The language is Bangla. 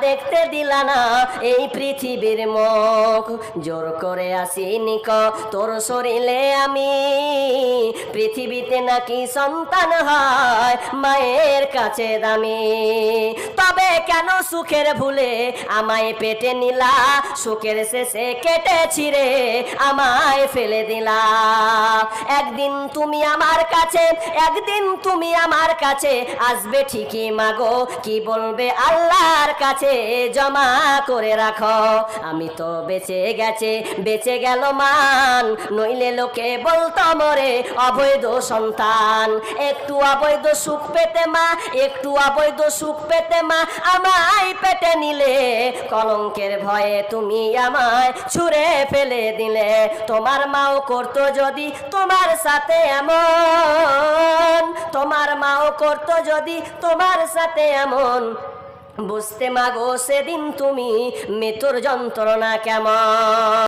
দেখতে দিলা না এই পৃথিবীর মুখ। জোর করে আসিনি ক তোর শরীরে আমি, পৃথিবীতে নাকি সন্তান হয় মায়ের কাছে দামি। তবে কেন সুখের ভুলে আমায় পেটে নিলা, সুখের শেষে কেটে ছিঁড়ে আমায় ফেলে দিলা। একদিন তুমি আমার কাছে, একদিন তুমি আমার কাছে আসবে ঠিকই মাগো, কি বলবে আল্লাহর কাছে জমা করে রাখো। আমি তো বেঁচে গেছে, বেঁচে গেল মান, নইলে লোকে বলতো মরে অবৈধ সন্তান। একটু অবৈধ সুখ পেতে মা, একটু অবৈধ সুখ পেতে মা আমায় পেটে নিলে, কলঙ্কের ভয়ে তুমি আমায় ছুঁড়ে ফেলে দিলে। তোমার মাও করতো যদি তোমার সাথে এমন, তোমার মাও করতো যদি তোমার সাথে এমন, বুঝতে মাগো সেদিন তুমি মৃত্যুর যন্ত্রণা কেমন।